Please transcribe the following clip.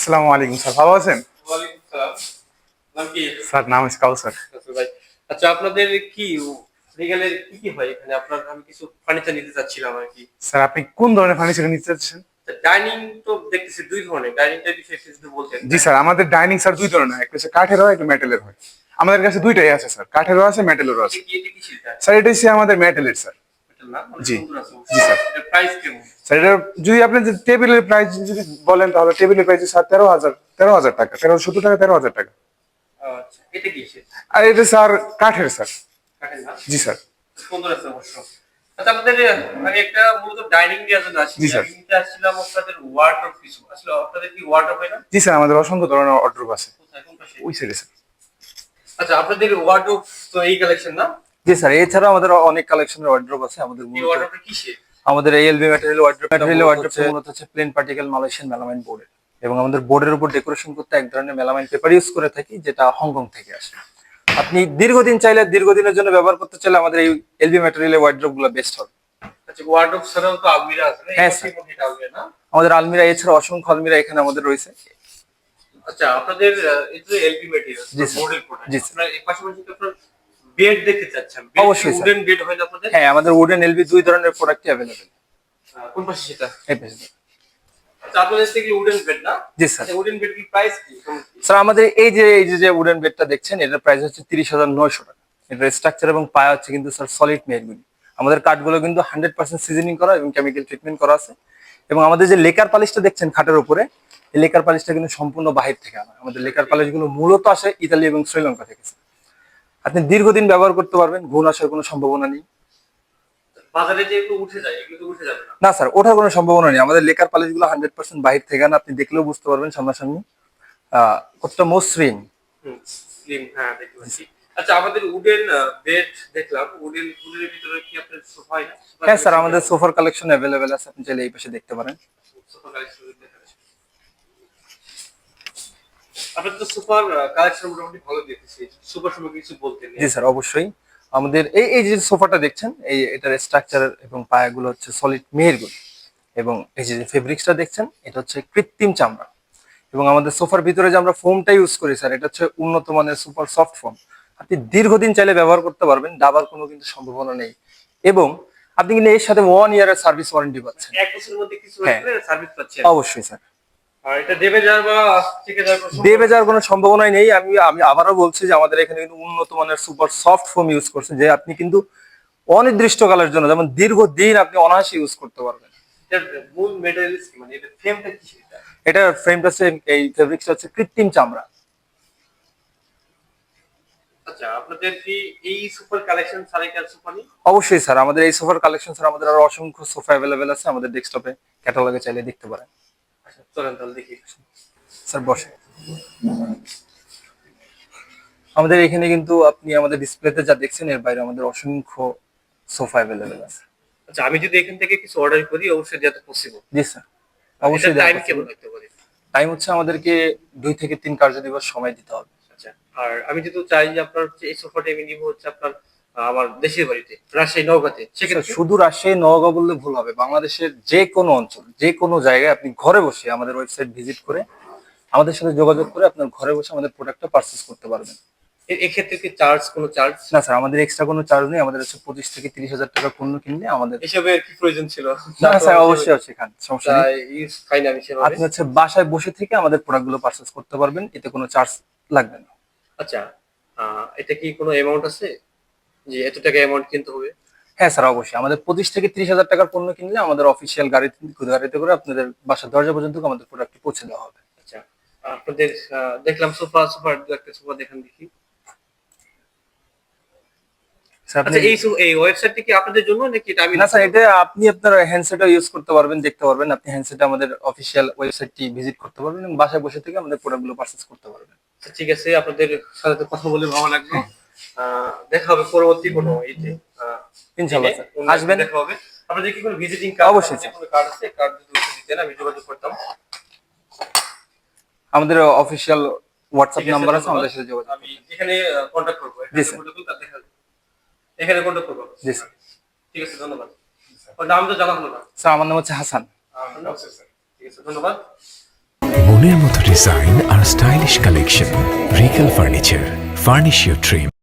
আসসালামু আলাইকুম স্যার, ভালো আছেন? ওয়ালাইকুম সালাম। নাম কি? স্যার নাম হচ্ছে কাউসার। আচ্ছা ভাই। আচ্ছা আপনাদের কি রিগেলের কি হয় এখানে? আমি কিছু ফার্নিচার নিতে চাচ্ছিলাম আরকি। স্যার আপনি কোন ধরনের ফার্নিচার নিতে চাচ্ছেন? ডাইনিং তো দেখতেছি ২ ধরনের। ডাইনিংটার বিষয়ে একটু যদি বলতেন। জি স্যার, আমাদের ডাইনিং স্যার দুই ধরনের হয়, একটা হচ্ছে কাঠের হয়, একটা মেটালের হয়। আমাদের কাছে দুইটাই আছে স্যার, কাঠেরও আছে মেটালেরও আছে। এটা কি সেটা? স্যার এটা হচ্ছে আমাদের মেটালের স্যার। মেটাল না? অনেক জি। সুন্দর আছে জি অবশ্যই। স্যার। এটার প্রাইস কেমন? স্যার এটা যদি আপনি যে টেবিলের প্রাইস যদি বলেন তাহলে টেবিলের প্রাইস স্যার 13,000 টাকা, 1370 টাকা, 13,000 টাকা। আচ্ছা, এটা কি সেটা? আর এটা স্যার কাঠের স্যার। কাঠের না? জি স্যার। সুন্দর আছে অবশ্য। আচ্ছা আপনাদের আমি একটা মূলত ডাইনিং নেওয়ার জন্য জি আসিনি। স্যার। আমি নিতে আসছিলাম আপনাদের ওয়ারড্রোব কিছু। আসলে আপনাদের কি ওয়ারড্রোব হয় না? জি স্যার, আমাদের অসংখ্য ধরনের অর্ডার আছে কোথায়? কোন পাশে? ওই সাইডে স্যার। আচ্ছা আপনাদের ওয়ারড্রোব তো এই কালেকশন না? জি স্যার, এছাড়াও আমাদের অনেক কালেকশনের ওয়ার্ড্রোব আছে আমাদের এই মূলত। ওয়ারড্রোবটা কিসের? আমাদের এএলবি ম্যাটেরিয়াল ওয়ার্ড্রোবটা মূলত হচ্ছে প্লেন পার্টিকেল মালয়েশিয়ান মেলামাইন বোর্ডের, এবং আমাদের বোর্ডের উপর ডেকোরেশন করতে এক ধরনের মেলামাইন পেপার ইউজ করে থাকি, যেটা হংকং থেকে আসে। আপনি দীর্ঘদিনের জন্য ব্যবহার করতে চাইলে আমাদের এই এলবি ম্যাটেরিয়ালের ওয়ার্ড্রোব গুলো বেস্ট হবে। আচ্ছা ওয়ারড্রোব ছাড়াও তো আলমিরা আছে না? এই হ্যাঁ পাশে স্যার, মধ্যে এটা আলমিরা না? আমাদের আলমিরা এছাড়া অসংখ্য আলমিরা এখানে আমাদের রয়েছে। আচ্ছা আপনাদের এই যে এলপি ম্যাটেরিয়াল জি স্যার। মডেল প্রোডাক্ট জি স্যার, আপনারা এই পাশাপাশি তো আপনার বেড দেখতে চাচ্ছেন। বেড কি অবশ্যই স্যার। উডেন বেড হয় না আপনাদের? হ্যাঁ, আমাদের উডেন এলবি দুই ধরনের প্রোডাক্টই অ্যাভেলেবেল। কোন পাশে সেটা? এই পেজে। আচ্ছা আপনাদের থেকে উডেন বেড না? জি স্যার। আচ্ছা উডেন বেড কি প্রাইস কি? কেমন কি? স্যার আমাদের এই যে উডেন বেডটা দেখছেন, এটার প্রাইস হচ্ছে 30,900 টাকা। এটার স্ট্রাকচার এবং পায়া হচ্ছে কিন্তু স্যার সলিড মেহগনি। আমাদের কাঠগুলো কিন্তু 100% সিজনিং করা এবং কেমিক্যাল ট্রিটমেন্ট করা আছে। এবং আমাদের যে লেকার পালিশটা দেখছেন খাটের উপরে, এই লেকার পালিশটা কিন্তু সম্পূর্ণ বাহির থেকে আনা। আমাদের লেকার পালিশগুলো মূলত আসে ইতালি এবং শ্রীলঙ্কা থেকে। আপনি দীর্ঘদিন ব্যবহার করতে পারবেন, গুণ আসার কোনো সম্ভাবনা নেই। বাজারে যে এগুলো উঠে যায় এগুলো তো উঠে যাবে না? না স্যার, ওঠার কোনো সম্ভাবনা নেই। আমাদের লেকার পালিশগুলো 100% বাহির থেকে আনা, আপনি দেখলেও বুঝতে পারবেন সামনাসামনি কতটা মসৃণ। হুম স্লিম হ্যাঁ দেখতে পাচ্ছি। আচ্ছা আমাদের উডেন বেড দেখলাম। উডেনের ভিতরে কি আপনার সোফা হয় না? হ্যাঁ স্যার, আমাদের সোফার কালেকশন অ্যাভেলেবেল আছে, আপনি চাইলে এই পাশে দেখতে পারেন। সোফা কালেকশন দেখা যাচ্ছে। আপনাদের তো সুপার কালেকশন মোটামুটি ভালো দেখতেছি। সুপার সম্পর্কে কিছু বলতেন। জি স্যার, অবশ্যই। আমাদের এই যে সোফাটা দেখছেন, এটার স্ট্রাকচার এবং পায়াগুলো হচ্ছে সলিড মেহেরগুল, এবং এই যে ফেব্রিক্সটা দেখছেন, এটা হচ্ছে কৃত্রিম চামড়া। এবং আমাদের সোফার ভিতরে যে আমরা ফোমটা ইউজ করি স্যার, এটা হচ্ছে উন্নত মানের সুপার সফট ফোম। আপনি দীর্ঘদিন চাইলে ব্যবহার করতে পারবেন, দাবার কোনো কিন্তু সম্ভাবনা নেই। এবং আপনি কিন্তু এর সাথে 1 ইয়ারের সার্ভিস ওয়ারেন্টি পাচ্ছেন। এক বছরের মধ্যে কিছু হ্যাঁ, হলে সার্ভিস পাচ্ছেন? অবশ্যই স্যার। আর এটা দেবে যাওয়ার বা থেকে যাওয়ার কোনো দেবে যাওয়ার কোনো সম্ভাবনাই নেই। আমি আমি আবারও বলছি যে আমাদের এখানে কিন্তু উন্নত মানের সুপার সফট ফোম ইউজ করছে, যে আপনি কিন্তু অনির্দিষ্টকালের জন্য, যেমন দীর্ঘদিন আপনি অনায়াসে ইউজ করতে পারবেন। এটার মূল মেটেরিয়ালস কি মানে এটা ফ্রেমটা কি সেটা? এটার ফ্রেমটা হচ্ছে, এই ফেব্রিক্সটা হচ্ছে কৃত্রিম চামড়া। আচ্ছা আপনাদের কি এই সুপার কালেকশন সারিকার সুপার নেই? অবশ্যই স্যার, আমাদের এই সোফার কালেকশন স্যার, আমাদের আরো অসংখ্য সোফা অ্যাভেলেবেল আছে আমাদের ডেস্কটপে, ক্যাটালগে চাইলে দেখতে পারেন। আচ্ছা চলেন তাহলে দেখি। স্যার বসে। আমাদের এখানে কিন্তু আপনি আমাদের ডিসপ্লেতে যা দেখছেন, এর বাইরে আমাদের অসংখ্য সোফা অ্যাভেলেবেল আছে। আচ্ছা আমি যদি এখান থেকে কিছু অর্ডার করি অবশ্যই দেওয়া তো পসিবল। জি স্যার, এটা অবশ্যই টাইম কেমন হতে পারে? টাইম হচ্ছে আমাদেরকে 2 থেকে 3 কার্য দিবস সময় দিতে হবে। আচ্ছা আর আমি যদি চাই যে আপনার হচ্ছে এই সোফাটা আমি নিব হচ্ছে আপনার আমার দেশের বাড়িতে রাজশাহী নওগাঁতে স্যার, সেক্ষেত্রে শুধু রাজশাহী নওগাঁ বললে ভুল হবে, বাংলাদেশের যে কোনো অঞ্চল, যে কোনো জায়গায় আপনি ঘরে বসে আমাদের ওয়েবসাইট ভিজিট করে আমাদের সাথে যোগাযোগ করে আপনার ঘরে বসে আমাদের প্রোডাক্টটা পারচেজ করতে পারবেন। এক্ষেত্রে কি চার্জ কোনো চার্জ? না স্যার, আমাদের এক্সট্রা কোনো চার্জ নেই। আমাদের হচ্ছে 25 থেকে 30 হাজার টাকা পণ্য কিনলে আমাদের। এসবের কি প্রয়োজন ছিল? না স্যার, অবশ্যই আছে, খান, সমস্যা নেই। তাই ইউজ খাই না আমি সেভাবে। আপনি হচ্ছে বাসায় বসে থেকে আমাদের প্রোডাক্টগুলো পারচেজ করতে পারবেন, এতে কোনো চার্জ লাগবে না। আচ্ছা এটা কি কোনো অ্যামাউন্ট আছে যে এত টাকা অ্যামাউন্ট কিনতে হবে? হ্যাঁ স্যার, অবশ্যই। আমাদের 25 থেকে 30 হাজার টাকার পণ্য কিনলে আমাদের অফিসিয়াল গাড়িতে করে আপনাদের বাসার দরজা পর্যন্ত আমাদের প্রোডাক্টটি পৌঁছে দেওয়া হবে। আচ্ছা আপনাদের দেখলাম সোফা সোফার দু একটা সোফা দেখান দেখি। স্যার আপনি। আচ্ছা এই ওয়েবসাইটটি কি আপনাদের জন্য নাকি এটা আমি? না স্যার, এটা আপনি আপনার হ্যান্ডসেটও ইউজ করতে পারবেন, দেখতে পারবেন। আপনি হ্যান্ডসেটে আমাদের অফিসিয়াল ওয়েবসাইটটি ভিজিট করতে পারবেন এবং বাসায় বসে থেকে আমাদের প্রোডাক্টগুলো পারচেজ করতে পারবেন। আচ্ছা, ঠিক আছে আপনাদের সাথে কথা বলে ভালো লাগলো। দেখা হবে পরবর্তী কোনো ইতে ইনশাআল্লাহ স্যার, আসবেন। দেখা হবে। আপনাদের কি কোনো ভিজিটিং কার্ড? অবশ্যই স্যার। কোনো কার্ড আছে? কার্ড যদি দিতেন আমি যোগাযোগ করতাম। আমাদের অফিসিয়াল হোয়াটসঅ্যাপ ঠিক আছে, নাম্বার আছে, ধন্যবাদ। আমাদের সাথে যোগাযোগ আমি এখানে কন্টাক্ট করবো। জি এখানে স্যার। কন্টাক্ট করলে দেখা এখানে কন্টাক্ট করবো। জি স্যার। ঠিক আছে ধন্যবাদ। ওর নাম তো জানা হলো না। স্যার, আমার নাম হচ্ছে হাসান। আপনার নাম? ঠিক আছে ধন্যবাদ। মনের মতো ডিজাইন আর stylish collection, Regal furniture, furnish your dream.